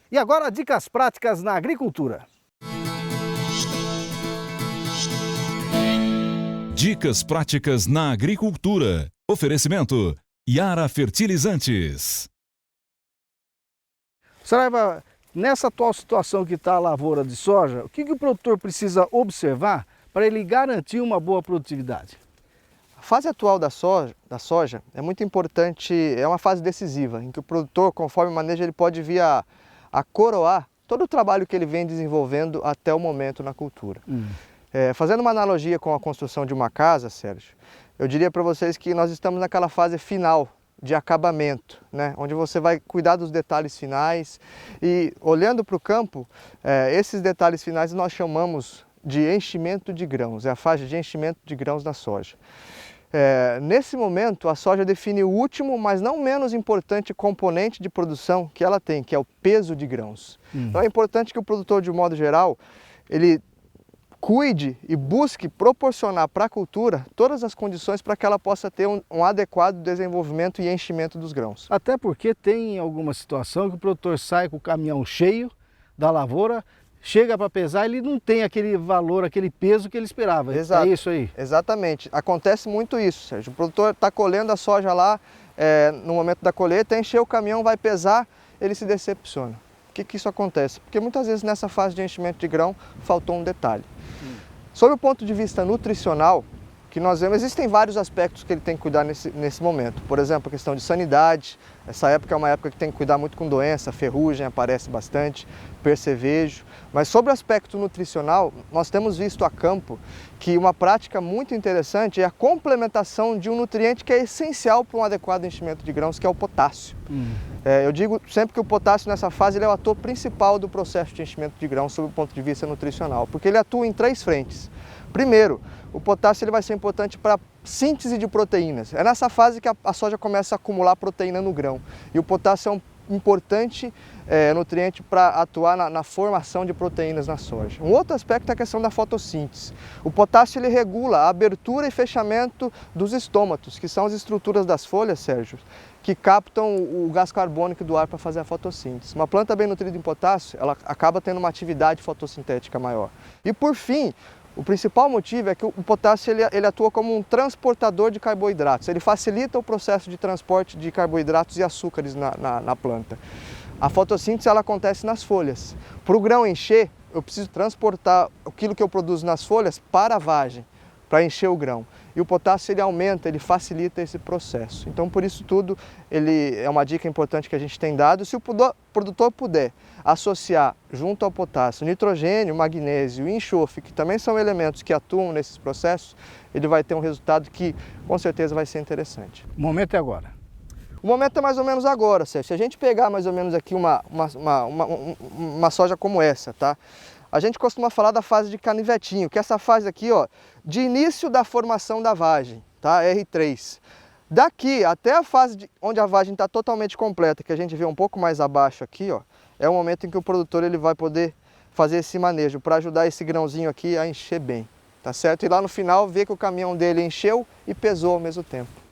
E agora, dicas práticas na agricultura. Dicas práticas na agricultura. Oferecimento Yara Fertilizantes. Saraiva, nessa atual situação que está a lavoura de soja, o que o produtor precisa observar para ele garantir uma boa produtividade? A fase atual da soja é muito importante, é uma fase decisiva, em que o produtor, conforme maneja, ele pode vir a coroar todo o trabalho que ele vem desenvolvendo até o momento na cultura. Fazendo uma analogia com a construção de uma casa, Sérgio, eu diria para vocês que nós estamos naquela fase final de acabamento, né? Onde você vai cuidar dos detalhes finais e, olhando para o campo, esses detalhes finais nós chamamos de enchimento de grãos, é a fase de enchimento de grãos da soja. Nesse momento, a soja define o último, mas não menos importante componente de produção que ela tem, que é o peso de grãos. Então é importante que o produtor, de modo geral, ele cuide e busque proporcionar para a cultura todas as condições para que ela possa ter um adequado desenvolvimento e enchimento dos grãos. Até porque tem alguma situação que o produtor sai com o caminhão cheio da lavoura, chega para pesar, ele não tem aquele valor, aquele peso que ele esperava. Exato. É isso aí? Exatamente. Acontece muito isso, Sérgio. O produtor está colhendo a soja lá, no momento da colheita, encheu o caminhão, vai pesar, ele se decepciona. Por que isso acontece? Porque muitas vezes nessa fase de enchimento de grão faltou um detalhe. Sob o ponto de vista nutricional, que nós vemos, existem vários aspectos que ele tem que cuidar nesse momento. Por exemplo, a questão de sanidade. Essa época é uma época que tem que cuidar muito com doença, ferrugem aparece bastante, percevejo. Mas sobre o aspecto nutricional, nós temos visto a campo que uma prática muito interessante é a complementação de um nutriente que é essencial para um adequado enchimento de grãos, que é o potássio. Eu digo sempre que o potássio nessa fase ele é o ator principal do processo de enchimento de grãos sob o ponto de vista nutricional, porque ele atua em 3 frentes. Primeiro, o potássio ele vai ser importante para a síntese de proteínas. É nessa fase que a soja começa a acumular proteína no grão. E o potássio é um importante nutriente para atuar na formação de proteínas na soja. Um outro aspecto é a questão da fotossíntese. O potássio ele regula a abertura e fechamento dos estômatos, que são as estruturas das folhas, Sérgio, que captam o gás carbônico do ar para fazer a fotossíntese. Uma planta bem nutrida em potássio, ela acaba tendo uma atividade fotossintética maior. E por fim, o principal motivo é que o potássio ele atua como um transportador de carboidratos. Ele facilita o processo de transporte de carboidratos e açúcares na planta. A fotossíntese ela acontece nas folhas. Para o grão encher, eu preciso transportar aquilo que eu produzo nas folhas para a vagem, para encher o grão. E o potássio ele aumenta, ele facilita esse processo. Então, por isso tudo, ele é uma dica importante que a gente tem dado. Se o produtor puder associar junto ao potássio nitrogênio, magnésio e enxofre, que também são elementos que atuam nesses processos, ele vai ter um resultado que com certeza vai ser interessante. O momento é agora. O momento é mais ou menos agora, Sérgio. Se a gente pegar mais ou menos aqui uma soja como essa, tá? A gente costuma falar da fase de canivetinho, que é essa fase aqui, ó, de início da formação da vagem, tá? R3. Daqui até a fase onde a vagem está totalmente completa, que a gente vê um pouco mais abaixo aqui, ó, é o momento em que o produtor ele vai poder fazer esse manejo para ajudar esse grãozinho aqui a encher bem, tá certo? E lá no final ver que o caminhão dele encheu e pesou ao mesmo tempo.